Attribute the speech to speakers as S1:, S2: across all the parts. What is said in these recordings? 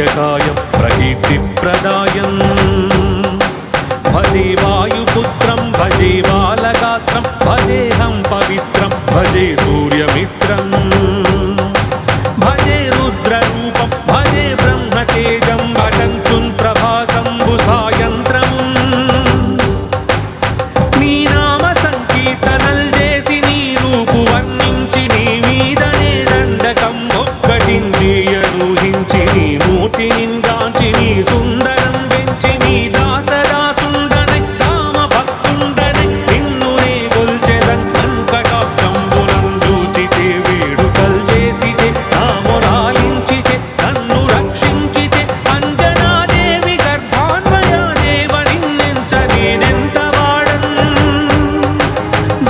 S1: దివ్యకాయం ప్రకీర్తిప్రదాయం భజే వాయుపుత్రం భజే బాలగాత్రం భజేహం పవిత్రం భజే సూర్యమిత్రం భజే రుద్రరూపం భజే బ్రహ్మతేజం భజంతున్ ప్రభాతంబు సాయంత్రం నీ నామ సంకీర్తనల్ చేసి నీ రూపు వర్ణించి నీ మీదనే దండకం ఒక్కటించి ఊహించి నీ మూర్తి నింగాంచి నీ సుందరం పెంచి నీ దాసదాసుండనై కామ భక్తుండనై నిన్ను నే కొల్చెదన్ కటాక్షంబునం చూచితే వేడుకల్ చేసితే నామొరాలించితే నన్ను రక్షించితే అంజనాదేవి గర్భాన్వయాదేవ నిన్నెంచ నేనెంత వాడన్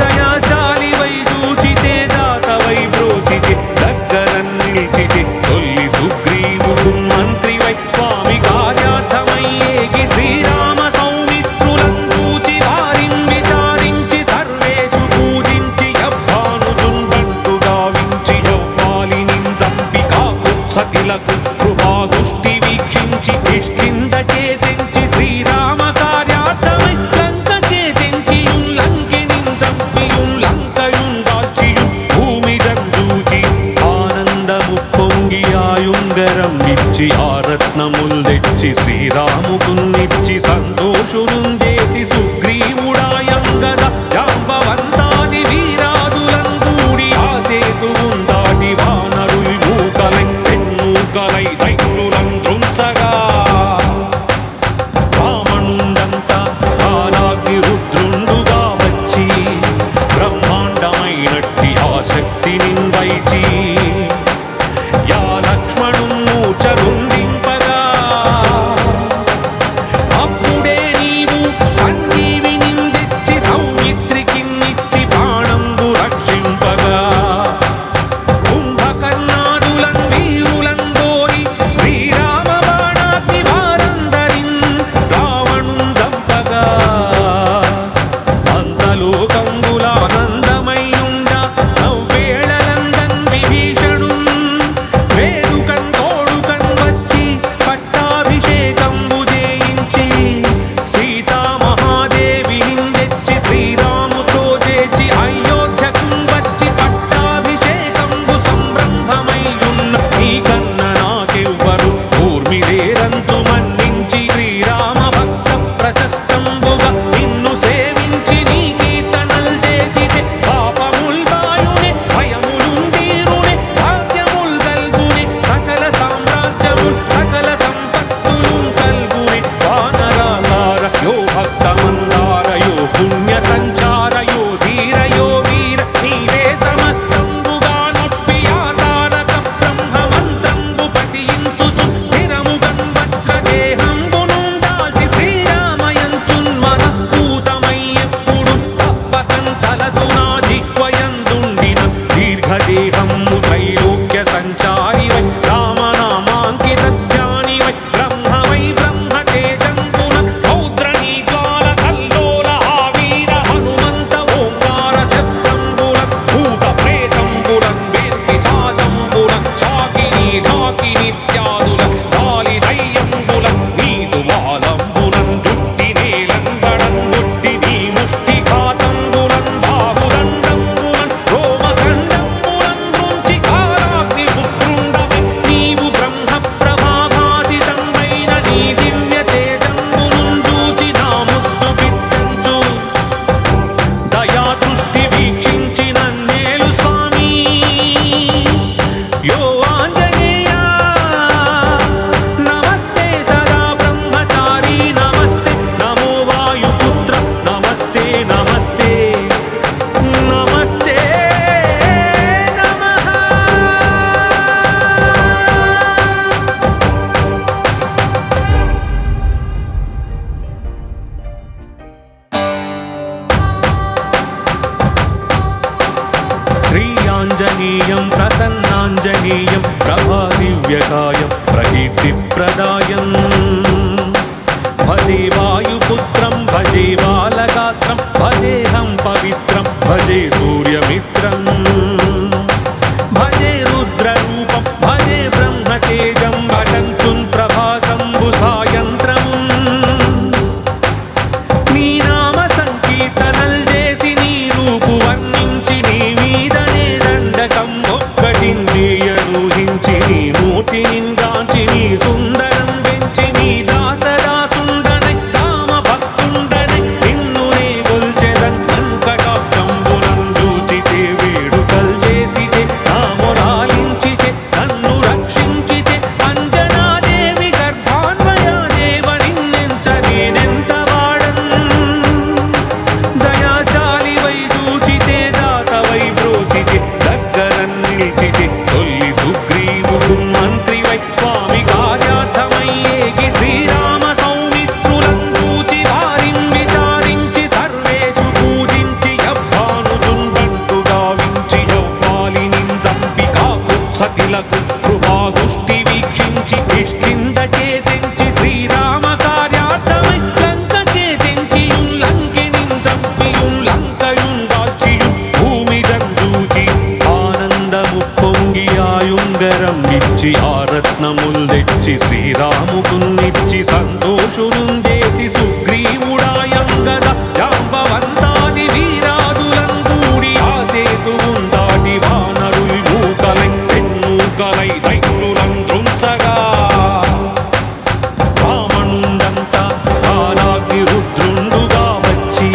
S1: దయాశాలివై చూచితే దాతవై బ్రోచితే దగ్గరన్ నిలిచితే తొల్లి సుగ్రీవుడు మంత్రివై స్వామి కార్యార్థమై ఏగి శ్రీరామ సౌమిత్రులం చూచి వారిం విచారించి సర్వేషు పూజించి యవ్వానుజుండంటు గావించి యవ్వాలినిం చంపి కాకుత్సతిలకు కృపాదృష్టి వీక్షించి కిష్కిందకే తెంచి శ్రీరామ కార్యార్థమై లంకకే తెంచియున్ లంకినిం చంపియున్ లంకయున్ దాల్చియున్ భూమి జంజూచి ఆనందము పొంగి ఆయుంగరం ఇచ్చి ఆరత్నముల్ తెచ్చి శ్రీరాముకున్నిచ్చి సంతోషునుం చేసి సుగ్రీవుడాయంగద జాంబవంతాది వీరాదులం కూడి ఆ సేతువుం దాటి వానరుల్ మూకలై పెన్నూకలై దైత్యులం త్రుంచగా వామనుండంతా కాలాగ్ని రుద్రుండుగా వచ్చి బ్రహ్మాండమైనట్టి ఆ శక్తిని వైచి యా లక్ష్మణుం మూర్ఛగుందింపగా అప్పుడే నీవు శ్రీరాముకున్నిచ్చి సంతోషునుంజేసి సుగ్రీవుడాయంగద జాంబవంతాది వీరాదులంగూడి ఆ సేతువున్ దాటి వానరుల్ మూకలై తెన్మూకలై దైత్యులం త్రుంచగా వామనుండంతా కాలాగ్ని రుద్రుండుగా వచ్చి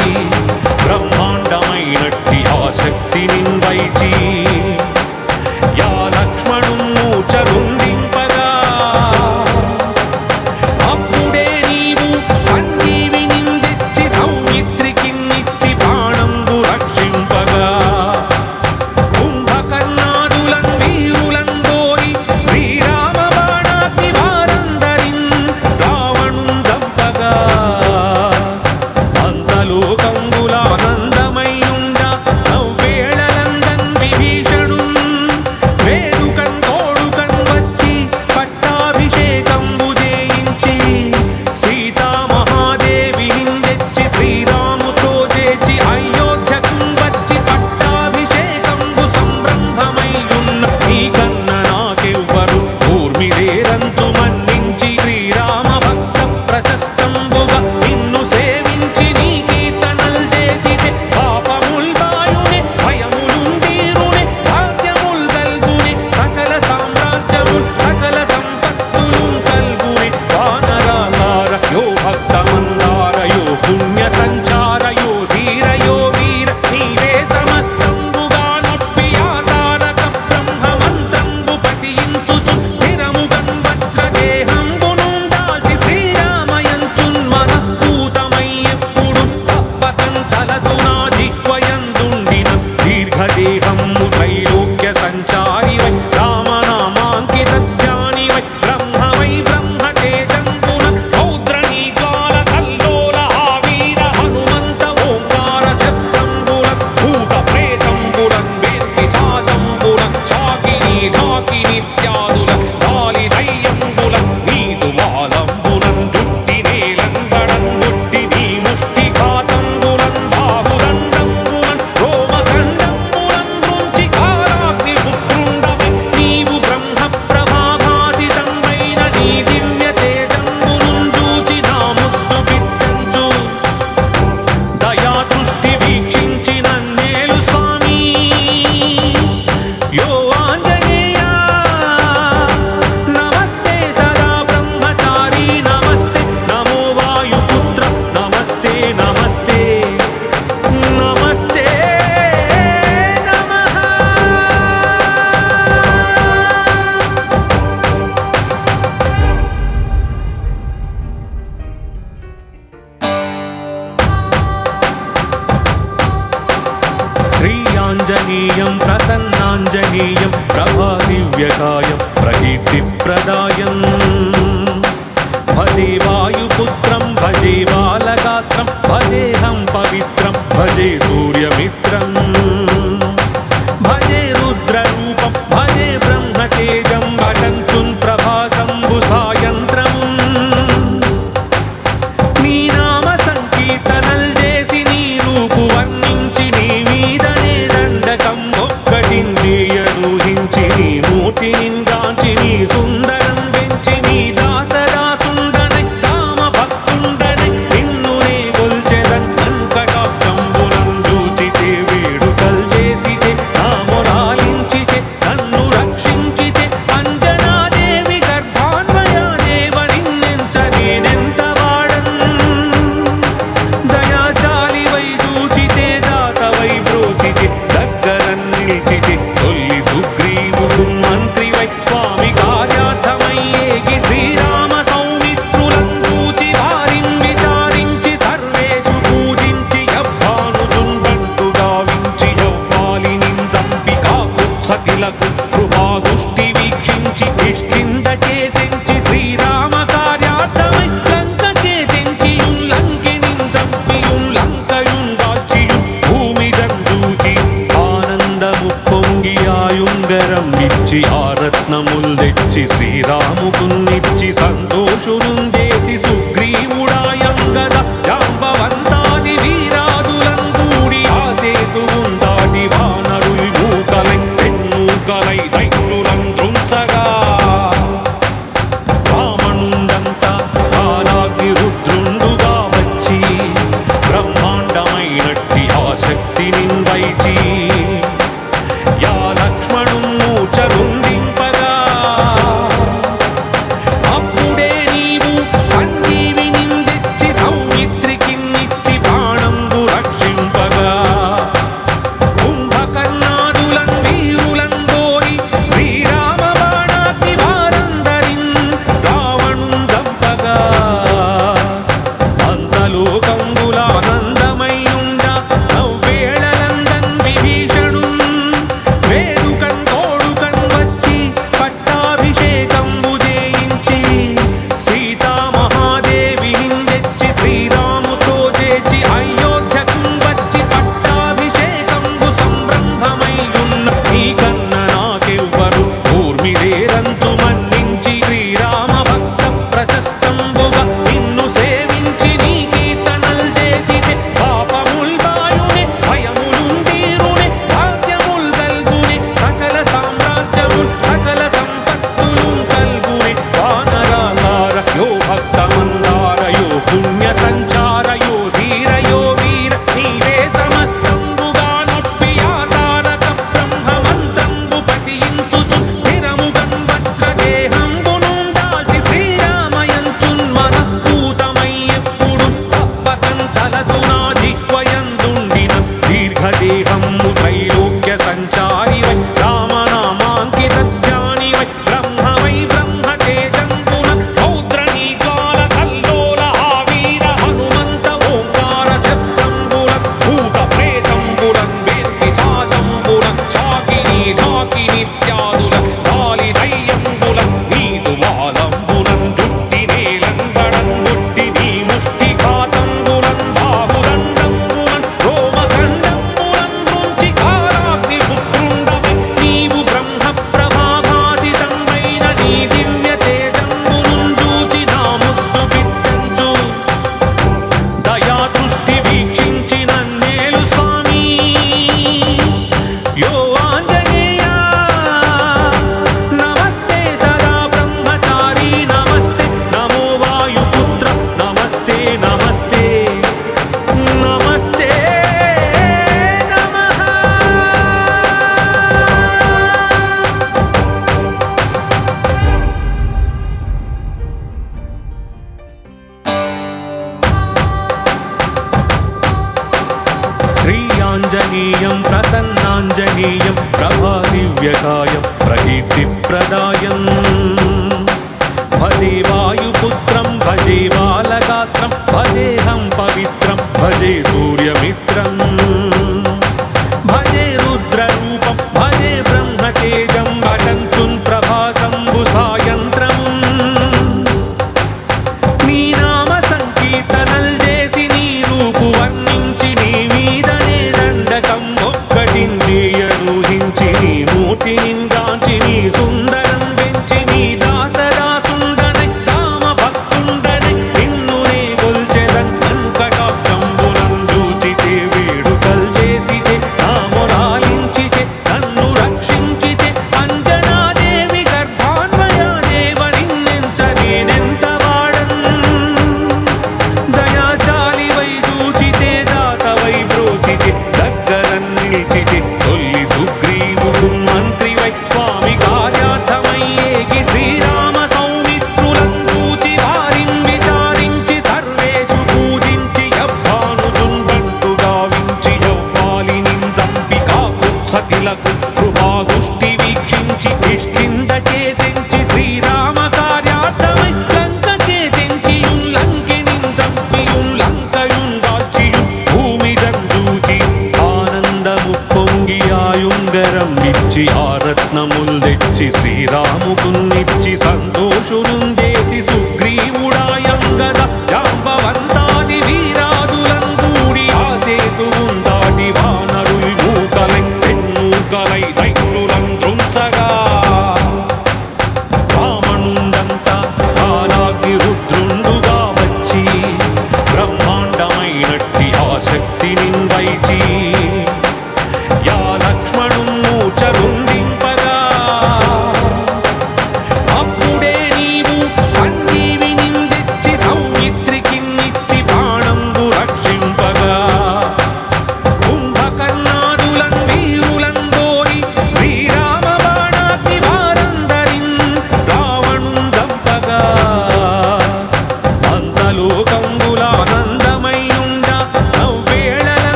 S1: బ్రహ్మాండమైనట్టి ఆ శక్తిని వైచి యా లక్ష్మణుం మూర్ఛనుందింపగా అప్పుడే నీవు సంజీవినిందెచ్చి సౌమిత్రికిన్నిచ్చి బాణంబు రక్షింపగా కుంభకర్ణాదులం వీరులం గోరి శ్రీరామ బాణాగ్ని వారందరిన్ రావణుం చంపగా అంతలోకంబులానందమైయుండ నవ్వేళలందన్ విభీషణుం వేడుకన్ తోడుకన్ వచ్చి పట్టాభిషేకంబు చేయించి సీతామహాదేవినిందెచ్చి శ్రీరాముతో చేర్చి అయోధ్యకు వచ్చి పట్టాభిషేకంబు సంరంభమయ్యున్న నీకన్న నాకెవ్వరు ఊర్మిలేరంతు మన్నించి శ్రీరామ భక్త ప్రశస్తంబుగా నిన్ను సేవించి నీ కీర్తనల్ చేసితే పాపముల్ బాయునే భయములుందీరునే భాగ్యముల్ గల్గునే సకల సామ్రాజ్యముల్ సకల సంపత్తులుం కల్గునే వానరాకార యో భక్తమందార యో పుణ్య సంచార యో ధీర యో వీర నీవే సమస్తంబుగా నొప్పి ఆకారక బ్రహ్మమంత్రంబు పఠించుచు స్థిరముగన్ వజ్రదేహంబునుండాల్చి శ్రీరామయంచున్ మనఃపూతమై ఎప్పుడు తప్పకన్ తలదు నా జిహ్వయందుండిన దీర్ఘదేహము త్రైలోక్య సంచారివై రామనామాంకిత ధ్యానివై బ్రహ్మవై బ్రహ్మతేజంబున రౌద్రనీకాల కల్లోల ఆవీర హనుమంత ఓంకార శబ్దంబుల భూత ప్రేతంబులన్ వేత్తి చాదంబుల శాకిని ఢాకినిత్యాదుల గాలి దయ్యంబుల నీదు వాలంబులన్ జుట్టి నేలంబడన్ గుట్టి నీ ముష్టిఘాతంబులన్ బాహుదండంబులన్ రోమఖండంబులన్ నుంచి కాలాగ్ని పుత్రుండవై నీవు బ్రహ్మ ప్రభాభాసితంబైన నీ దివ్య తేజంబునున్ చూచి నా ముద్దు బిడ్డంచు దయా దృష్టి వీక్షించి నన్నేలు స్వామి యో ఆంజనేయ నమస్తే సదా బ్రహ్మచారి నమస్తే నమో వాయుపుత్ర నమస్తే నమస్తే నమస్తే నమః శ్రీయాంజనేయం ప్రసన్నాంజనేయం ప్రభాదివ్యకాయం ప్రకీర్తిప్రదాయం భజే వాయుపుత్రం భజే బాలగాత్రం భజేహం పవిత్రం భజే సూర్యమిత్రం భజే రుద్రరూపం భజే బ్రహ్మతేజం భటంతున్ ప్రభాతంబు సాయంత్రమున్ నీ నామ సంకీర్తనల్ చేసి నీ రూపు వర్ణించి నీ మీదనే దండకం ఒక్కటిందియనూహించి నీ మూర్తినింగాంచి నీ సుందరం పెంచి నీ దాసదాసుండనై రామ భక్తుండనై నిన్నునే కొల్చెదన్ అంకటాక్షంబునం చూచితే వేడుకల్ చేసితే నా మొరాలించితే నన్ను రక్షించితే అంజనాదేవి గర్భాన్వయాదేవ నిన్నెంచ నేనెంత వాడన్ దయాశాలి వై చూచితే దాతవై బ్రోచితే దగ్గరన్ నిలిచితే తొల్లి సుగ్రీవుడు మంత్రి వై స్వామి కార్యార్థమై ఏగి శ్రీరామ సౌమిత్రులం చూచి వారిన్ విచారించి సర్వేషు పూజించి యవ్వానుతుండంటు గావించి యవ్వాలినిన్ చంపి కాకుత్సతిలకు కృపాదుష్టి వీక్షించి కిష్కింద చేతించి శ్రీరామ కార్యార్థమై లంక చేతించియున్ లంకినిన్ చంపియున్ లంకయున్ దాల్చియున్ భూమి జంజూచి ఆనందము పొంగి ఆయుంగరం ఇచ్చి ఆ రత్నముల్ తెచ్చి శ్రీరాముకున్నిచ్చి సంతోషునుం చేసి సుగ్రీవుడాయంగద జాంబవంతాది వీరాదులం కూడి ఆ సేతువున్ దాటి వానరుల్ మూకలై తెన్మూకలై దైత్యులం త్రుంచగా రామ ప్రశస్తంబుగా నిన్ను సేవించి నీ కీర్తనల్ చేసితే పాపముల్ బాయునే భయములుందీరునే భాగ్యముల్ గల్గునే సకల సామ్రాజ్యముల్ సకల సంపత్తులు కల్గునే వానరాకార యో భక్తమందార యో పుణ్య సంచార యో ధీర యో వీర నీవే సమస్తంబుగా నొప్పి ఆతారక బ్రహ్మమంత్రంబు పఠించుచు స్థిరముగన్ వజ్రదేహంబునుండాల్చి శ్రీరామయంచున్ మనఃపూతమై ఎప్పుడు తప్పకంతలతు నా జిహ్వయందుండిన దీర్ఘదేహము త్రైలోక్య సంచారివై రామనామాంకిత ధ్యానివై బ్రహ్మవై బ్రహ్మతేజంబున రౌద్రనీ జ్వాల కల్లోల ఆవీర హనుమంత ఓంకార శబ్దంబులన్ భూత ప్రేతంబులన్ వేత్తి చాదంబులన్ శాకిని ఢాకినిత్యాదులన్ గాలి దయ్యంబులన్ నీదు వాలంబులన్ జుట్టి నేలంబడం గుట్టి నీ ముష్టిఘాతంబులన్ బాహుదండంబులన్ రోమఖండంబులన్ నుంచి కారాగ్ని పుత్రుండవై నీవు బ్రహ్మ ప్రభాభాసితంబైన నీ దివ్య తేజంబునున్ చూచి నా ముద్దు బిడ్డంచు దయా దృష్టి వీక్షించి నన్నేలు స్వామి యో ఆంజనేయ నమస్తే సదా బ్రహ్మచారి నమస్తే నమో వాయుపుత్ర నమస్తే నమస్తే నమస్తే నమః. శ్రీయాంజనేయం ప్రసన్నాంజనేయం ప్రభాదివ్యకాయం ప్రకీర్తిప్రదాయం భజే వాయుపుత్రం భజే బాలగాత్రం భజేహం పవిత్రం భజే సూర్యమిత్రం భజే రుద్రరూపం భజే బ్రహ్మతేజం భటంచున్ ప్రభాతంబు సాయంత్రమున్ నీ నామ సంకీర్తనల్ చేసి నీ రూపు వర్ణించి నీ మీదనే దండకం ఒక్కటింద్రియనూహించి నీ మూర్తినింగాంచి నీ సుందరం పెంచి నీ దాసదాసుండనై రామ భక్తుండనై నిన్ను నే గొల్చెదన్ కటాక్షంబులన్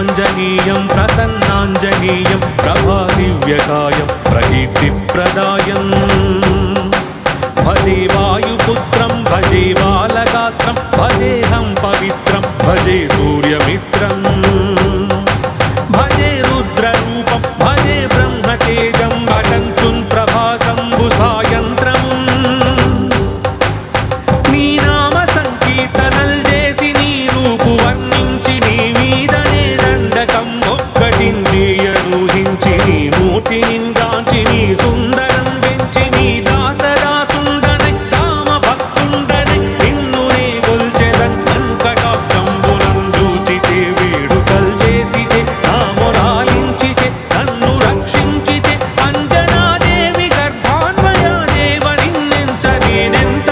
S1: श्रीयाञ्जनेयं प्रसन्नाञ्जनेयं प्रभादिव्यकायं प्रकीर्तिप्रदायम् भजे वायुपुत्रं भजे बालगात्रं भजेऽहं पवित्रं भजे सूर्यमित्रम् भजे रुद्ररूपं भजे ब्रह्मतेजं भटन्तुं प्रभातंबुसायन्त्रम् నీ నామ సంకీర్తనల్ చేసి నీ రూపు వర్ణించి నీ మీదనే దండకం ఒక్కటింద్రియనూహించి నీ మూర్తి నింగాంచి నీ సుందరం పెంచి నీ దాసదాసుండనై రామ భక్తుండనై నిన్ను నే గొల్చెదన్ వెంకటాక్షంబునం చూచితే వేడుకల్ చేసితే నామొరాలించితే నన్ను రక్షించితే అంజనాదేవి గర్భాన్వయాదేవ నిన్నెంచ నేనెంత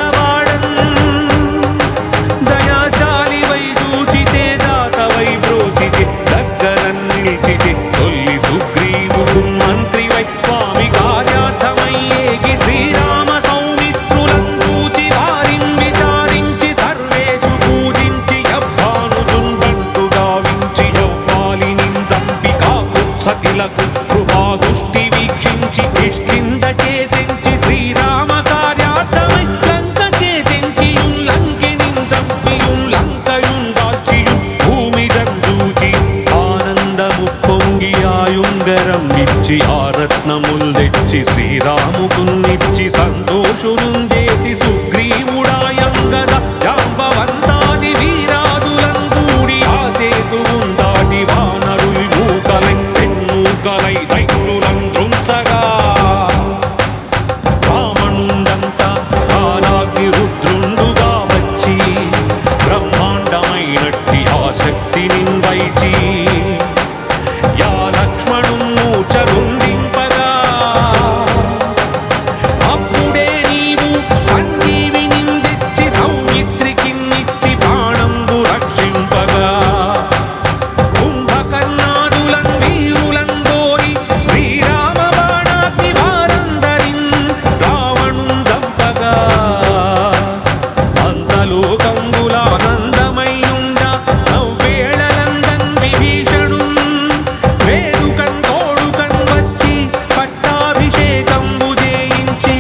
S1: దయాశాలి వై చూచితే దాత వై బ్రోచితే దగ్గరన్ నిలిచితే తొల్లి సుగ్రీవుడు మంత్రి వై స్వామి కార్యార్థమై ఏగి శ్రీరామ సౌమిత్రులం చూచి వారిని విచారించి సర్వేషు పూజించి యవ్వానుదుండంటు గావించి యవ్వాలిని చంపి కాకుత్సతిలకు కృపాదుష్టి వీక్షించి కిష్కిందకే తెంచి శ్రీరామ కార్యార్థమై లంకకే తెంచియుం లంకినిం చంపియుం లంకయుం దాల్చియుం భూమిదం చూచి ఆనందము పొంగి ఆయుంగరం ఇచ్చి ఆ రత్నముల్ తెచ్చి శ్రీరాముకున్నిచ్చి సంతోషును చేసి సుగ్రీవుడాయంగద జాంబవంతాది వీరాదులం కూడి ఆ సేతువుం దాటి వానరుల్ మూకలై తెన్నూకలై దైత్యులం దృంచగా రావణుండంతా కాలాగ్ని రుద్రుండుగా వచ్చి బ్రహ్మాండమైనట్టి ఆ శక్తిని వైచి యా లక్ష్మణుం మూర్ఛగుందింపగా అప్పుడే నీవు సంజీవినిందిచ్చి సౌమిత్రికిన్నిచ్చి ప్రాణంబు రక్షింపగా కుంభకర్ణాదులం వీరులం గోరి శ్రీరామ బాణాగ్ని వారందరిన్ రావణుం చంపగా అంతలోకంబులానందమయ్యుండ నవ్వేళలందన్ విభీషణుం వేడుకన్ తోడుకన్ వచ్చి పట్టాభిషేకంబు చేయించి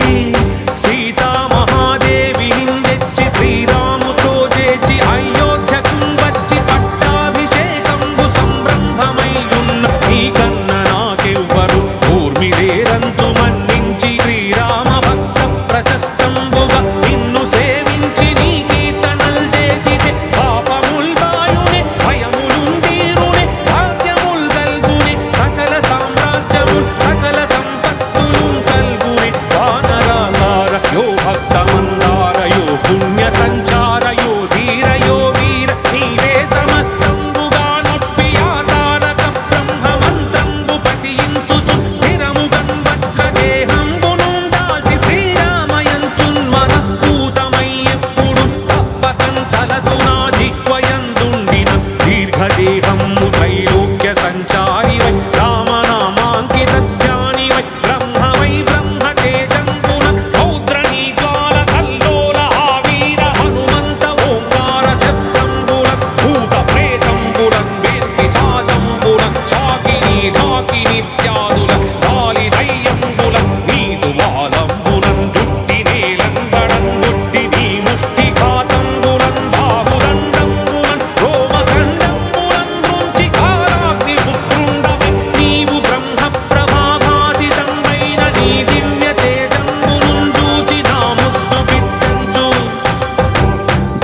S1: సీతామహాదేవిని తెచ్చి శ్రీరాముతో చేర్చి అయోధ్యకు వచ్చి పట్టాభిషేకంబు సంరంభమయ్యున్న నీకన్న నాకెవ్వరు ఊర్మిలేరంతు మన్నించి శ్రీరామ భక్త ప్రశస్తంబుగా నిన్ను సేవించి నీ కీర్తనల్ చేసితే పాపముల్ బాయునే భయములుందీరునే భాగ్యముల్ గల్గునే సకల సామ్రాజ్యముల్ సకల సంపత్తులు కల్గునే వానరాకార యో భక్తమందార యో పుణ్య సంచార యో ధీర యో వీర నీవే సమస్తంబుగా నొప్పి ఆధారక బ్రహ్మమంత్రంబు పఠించుచు స్థిరముగన్ వజ్రదేహంబునుం దాల్చి శ్రీరామయంచున్ మనఃపూతమై ఎప్పుడు తప్పకన్ తలతు నా జిహ్వయందుండిన దీర్ఘదేహము త్రైలోక్య సంచారి వై రామనామాంకిత ధ్యాని వై బ్రహ్మ వై బ్రహ్మతేజంబున రౌద్రనీ జ్వాల కల్లోల ఆవీర హనుమంత ఓంకార శబ్దంబుల భూత ప్రేతంబులం వేత్తి చాదంబులం శాకిని ఢాకినిత్యాదుల గాలి దయ్యంబుల నీదు వాలంబులం జుట్టి నేలంబడం గుట్టి నీ ముష్టి ఘాతంబులం బాహుదండంబులం రోమఖండంబులం నుంచి కాలాగ్ని పుత్రుండవై నీవు బ్రహ్మ ప్రభాభాసితంబైన నీ దివ్య తేజంబునుం చూచి నా ముద్దు బిడ్డంచు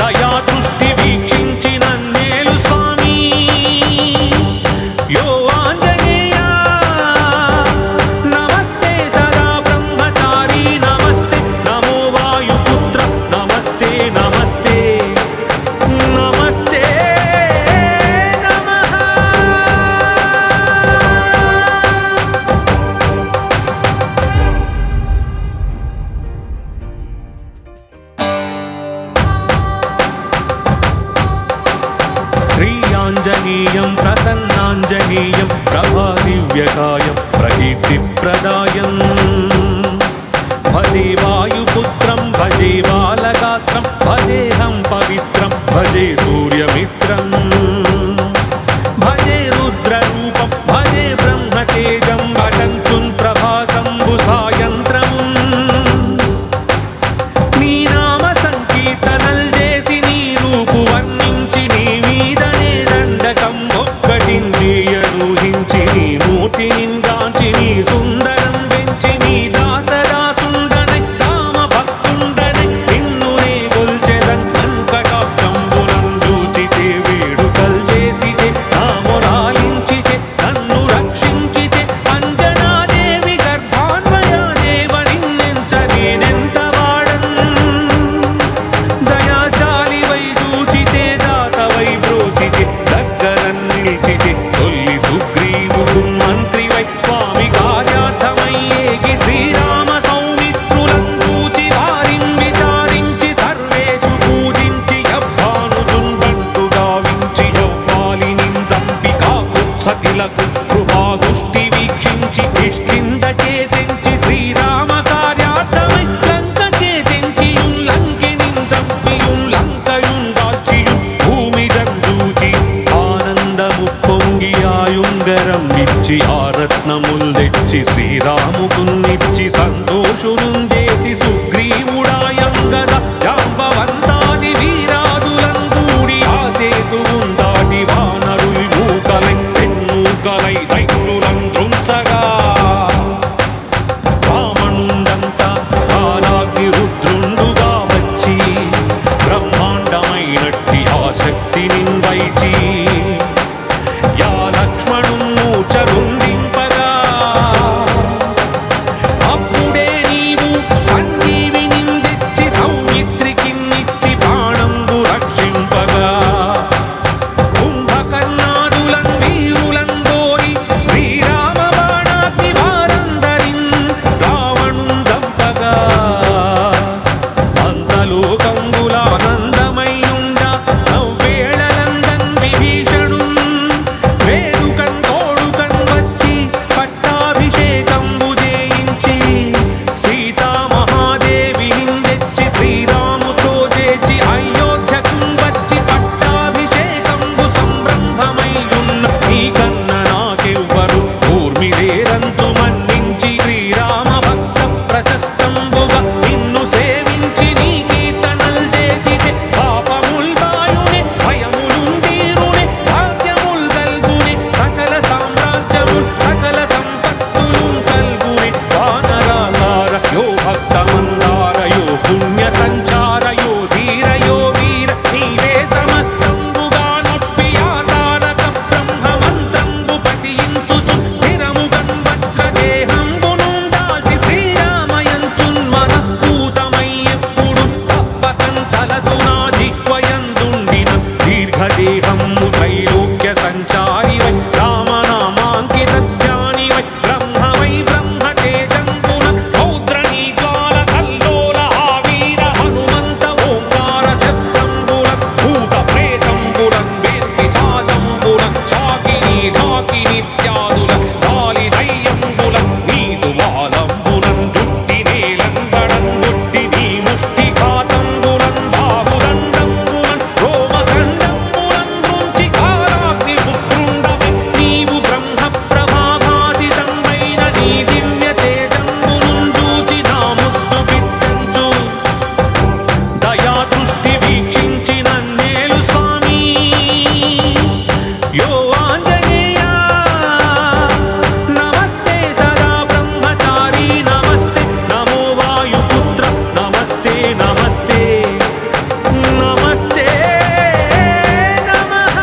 S1: దయా దృష్టి వీక్షించి నన్నేలు స్వామి యో ఆంజనేయ నమస్తే సదా బ్రహ్మచారి నమస్తే నమో వాయుపుత్ర నమస్తే నమస్తే నమస్తే నమః श्रीयाञ्जनेयं प्रसन्नाञ्जनेयं प्रभादिव्यकायं प्रकीर्तिप्रदायम् भजे वायुपुत्रं भजे बालगात्रं भजेऽहं पवित्रं भजे सूर्यमित्रम् भजे रुद्र తెచ్చి శ్రీరాముకున్నిచ్చి సంతోషునుంజేసి సుగ్రీవుడాయంగద జాంబవంతాది వీరాదులందూడి ఆ సేతువుందాటి వానరుల్ మూకలై పెన్నూకలై దైత్యులం దృంచగా వామనుండంతా కాలాగ్ని రుద్రుండుగా వచ్చి బ్రహ్మాండమైనట్టి ఆ శక్తిని వైచి యా లక్ష్మణు మూర్ఛగుందింపగా అప్పుడే నీవు సంజీవినిందెచ్చి సౌమిత్రికిన్నిచ్చి ప్రాణంబు రక్షింపగా కుంభకర్ణాదులన్ వీరులందోరి శ్రీరామ బాణాగ్ని వారందరిన్ రావణుం చంపగా అంతలోకంబులానందమయ్యుండ నవ్వేళలందన్ విభీషణున్ వేడుకన్ తోడుకన్ వచ్చి పట్టాభిషేకంబు చేయించి సీతామహాదేవినిందెచ్చి శ్రీరాముతో చేర్చి అయోధ్యకున్ వచ్చి పట్టాభిషేకంబు సంరంభమయ్యున్న నీకన్న నాకెవ్వరు ఊర్మిలేరంతు మన్నించి శ్రీరామ భక్త ప్రశస్తంబుగా నిన్ను సేవించి నీ కీర్తనల్ చేసితే పాపముల్ బాయునే భయములుందీరునే భాగ్యముల్ గల్గునే సకల సామ్రాజ్యముల్ సకల సంపత్తులున్ కల్గునే వానరాకార యో భక్తమందార యో పుణ్య సంచార యో ధీర యో వీర నీవే సమస్తంబుగా నొప్పి ఆతారక బ్రహ్మమంత్రంబు పఠించుచు స్థిరముగన్ వజ్రదేహంబునుందాల్చి శ్రీరామయంచున్ మనఃపూతమయ్యెప్పుడు తప్పకన్ తలదు నా జిహ్వయందుండిన దీర్ఘదేహము త్రైలోక్య సంచారివై రామనామాంకిత ధ్యానివై బ్రహ్మవై బ్రహ్మతేజంబున రౌద్రనీ జ్వాల కల్లోల ఆ వీర హనుమంత ఓంకార శబ్దంబులన్ భూత ప్రేతంబులన్ వేత్తి చాదంబులన్ శాకిని ఢాకినిత్యాదుల గాలి దయ్యంబులన్ నీదు వాలంబులన్ జుట్టి నేలంబడన్ గుట్టి నీ ముష్టిఘాతంబులన్ బాహుదండంబులన్ రోమఖండంబులన్ నుంచి కాలాగ్ని పుత్రుండవై నీవు బ్రహ్మ ప్రభాభాసితంబైన నీ దివ్య తేజంబునున్ చూచి నా ముద్దు బిడ్డంచు దయాదృష్టి వీక్షించి నన్నేలు స్వామి యో ఆంజనేయ నమస్తే సదా బ్రహ్మచారి నమస్తే నమో వాయుపుత్ర నమస్తే నమస్తే నమస్తే నమః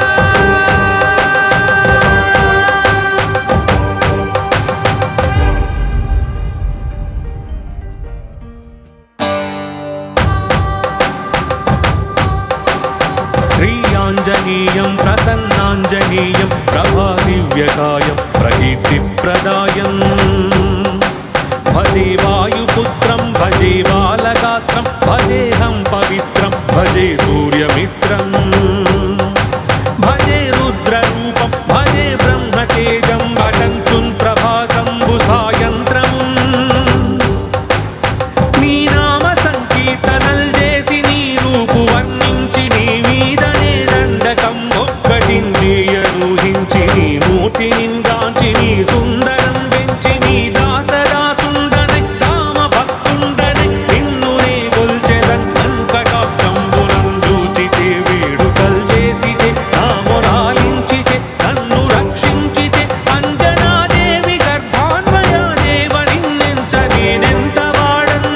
S1: శ్రీయాంజనేయం ప్రసన్నాంజనేయం ప్రభాదివ్యకాయం ప్రకీర్తిప్రదాయం భజే వాయుపుత్రం భజే బాలగాత్రం భజేహం పవిత్రం భజే సూర్యమిత్రం భజే రుద్రరూపం భజే బ్రహ్మతేజం భటంచున్ ప్రభాతంబు సాయంత్రమున్ నీ నామ సంకీర్తనల్ చేసి నీ రూపు వర్ణించి నీ మీదనే దండకం ఒక్కటించేయనూహించి నీ మూర్తినింగాంచి నీ సుందరం పెంచి నీ దాసదాసుండనై రామ భక్తుండనై నిన్నునే కొల్చెదన్ అంకటాక్షంబునం చూచితే వేడుకల్ చేసితే నా మొరాలించితే నన్ను రక్షించితే అంజనాదేవి గర్భాన్వయాదేవ నిన్నెంచ నేనెంత వాడన్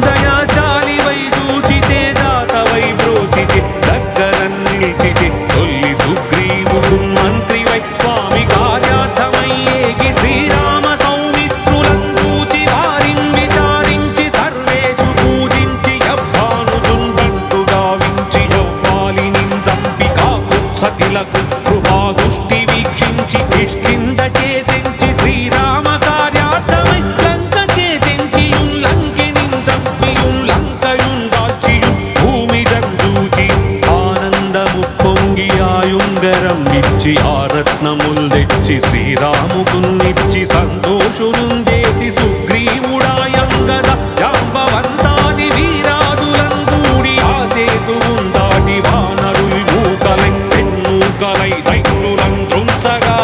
S1: దయాశాలివై చూచితే దాతవై బ్రోచితే దగ్గరన్ నిలిచితే తొల్లి సుగ్రీవుడు మంత్రివై స్వామి కార్యార్థమై ఏగి శ్రీరామ సౌమిత్రులను చూచి వారిని విచారించి సర్వేషు పూజించి యవ్వానుజున్ బంటు గావించి యవ్వాలిని చంపి కాకుత్సతిలకు కృపాదుష్టి వీక్షించి కిష్కిందకే తెంచి శ్రీరామ కార్యార్థమై లంకకే తెంచియున్ లంకినిన్ చంపియున్ లంకయున్ దాల్చియున్ భూమిదన్ చూచి ఆనందము పొంగి ఆయుంగరం ఇచ్చి ఆ రత్నముల్ తెచ్చి శ్రీరాముకున్నిచ్చి సంతోషునుంజేసి సుగ్రీవుడాయంగద జాంబవంతాది వీరాదులందూడి ఆ సేతువుందాటి వానరుల్ మూకలై పెన్నూకలై దైత్యులం దృంచగా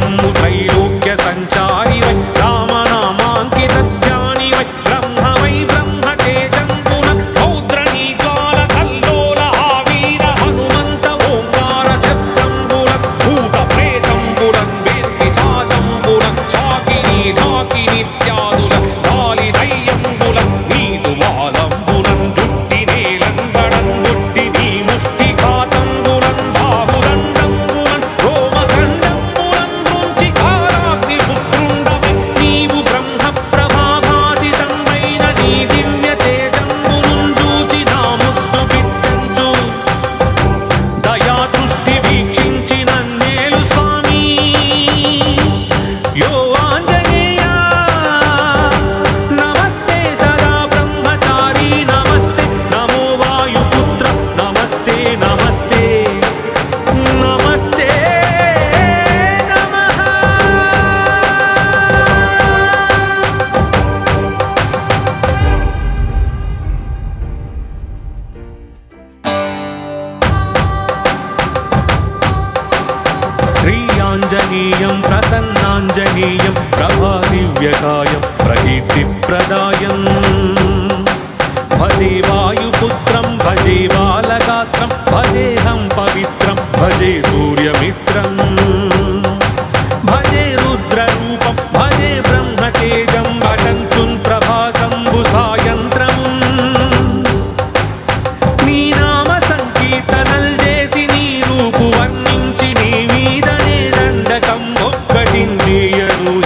S1: రమ్ము త్రైలోక్య సంచారి వై రామనామాంకిత ధ్యాని వై బ్రహ్మవై బ్రహ్మ తేజంబున రౌద్రనీ జ్వాల కల్లోల ఆవీర హనుమంత ఓంకార శబ్దంబున భూత ప్రేతంబులన్ వేత్తి చాజంబున చాకిని ఢాకినిత్యాదుల గాలి దయ్యంబుల నీదు వాలంబునం జుట్టి నేలంబడం గుట్టి నీ ముష్టి ఘాతంబులం బాహుదండంబులం రోమఖండంబులం దృంచి కాలాగ్ని పుత్రుండవై నీవు బ్రహ్మ ప్రభాభాసితంబైన నీ దివ్య తేజంబునుం చూచి నా ముద్దు బిడ్డంచు దయా దృష్టి వీక్షించి నన్నేలు స్వామి యో ఆంజనేయ నమస్తే సదా బ్రహ్మచారి నమస్తే నమో వాయుపుత్ర నమస్తే నమస్తే నమస్తే నమః. శ్రీయాంజనేయం ప్రసన్నాంజనేయం ప్రభాదివ్యకాయం ప్రకీర్తిప్రదాయం భజే వాయుపుత్రం భజే బాలగాత్రం భజేహం పవిత్రం భజే సూర్యమిత్రం భజే రుద్రరూపం భజే బ్రహ్మతేజం భటంతున్ ప్రభాతంబు సాయంత్రమున్ నీ నామ సంకీర్తనల్ చేసి నీ రూపు వర్ణించి నీ మీదనే దండకం ఒక్కటిందియనూహించి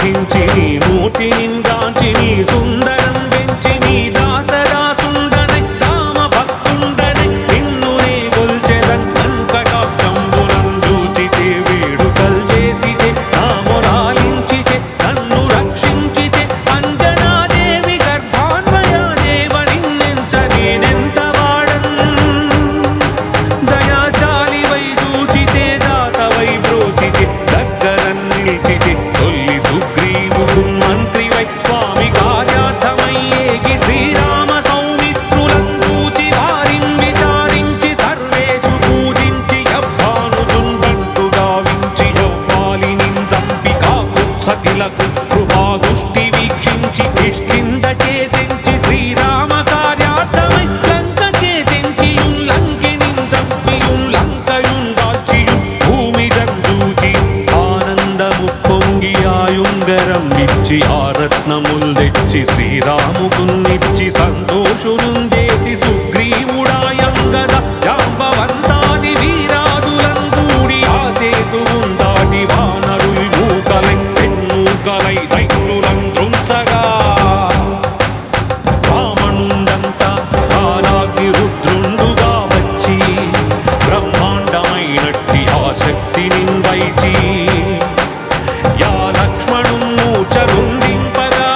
S1: నీ మూర్తి నిందాంచి నీ సుందరం పెంచి నీ దాసదాసుండనై రామ భక్తుండనై నిన్ను నే గొల్చెదన్ వెంకటాక్షంబునం చూచితే వేడుకల్ చేసితే నా మొరాలించితే నన్ను రక్షించితే అంజనాదేవి గర్భాన్వయాదేవ నిన్నెంచ నేనెంత వాడన్ దయాశాలి వై చూచితే దాతవై బ్రోచితే దగ్గరన్ నిలిచితే తొల్లి సుగ్రీవుడు మంత్రి వై స్వామి కార్యార్థమై ఏగి శ్రీరామ సౌమిత్రులం చూచి వారిం విచారించి సర్వేషు పూజించి యవ్వానుతుండంటు గావించి యవ్వాలినిం చంపి కాకుత్సతిలకు కృపాదుష్టి వీక్షించి కిష్కింద చేతించి శ్రీరామ కార్యార్థమై లంక చేతించియుం లంకినిం చంపియుం లంకయుం దాల్చియుం భూమి జంజూచి ఆనందము పొంగి ఆయుంగరం ఇచ్చి ఆ రత్నముల్ తెచ్చి శ్రీరాముకున్నిచ్చి సంతోషునుం చేసి సుగ్రీవుడాయంగద జాంబవంతాది వీరాదులం కూడి ఆ సేతువుం దాటి వానరుల్ మూకలై పెన్మూకలై దైత్యులం దృంచగా రావణుండంతా కాలాగ్ని రుద్రుండుగా వచ్చి బ్రహ్మాండమైనట్టి ఆ శక్తిని వైచి యా లక్ష్మణుం మూర్ఛ గుందింపగా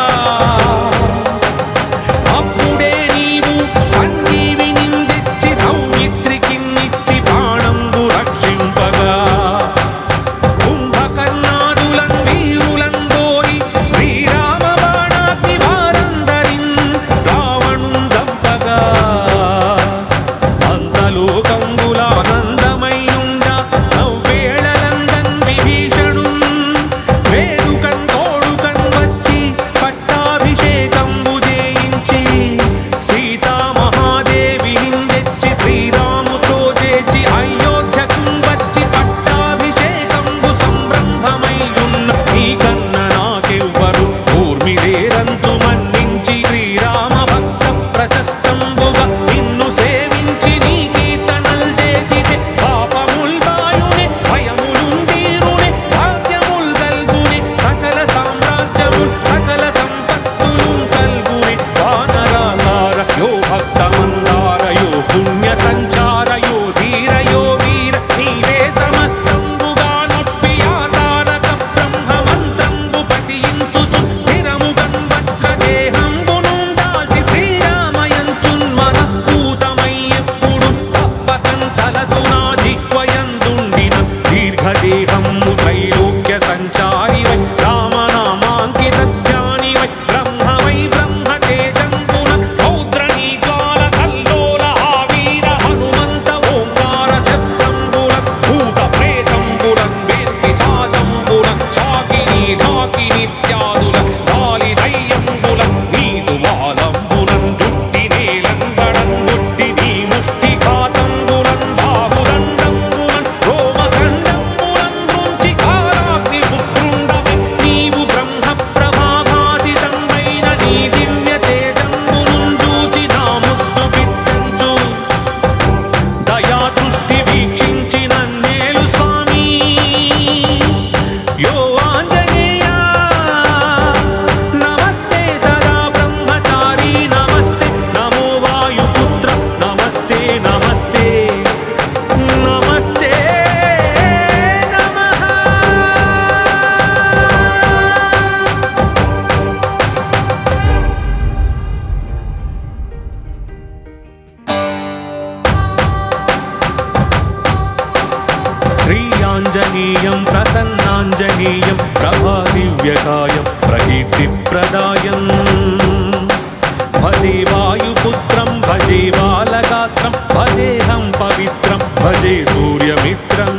S1: అప్పుడే నీవు ప్రభాదివ్యకాయం ప్రకీర్తిప్రదాయం భజే వాయుపుత్రం భజే బాలగాత్రం భజేహం పవిత్రం భజే సూర్యమిత్రం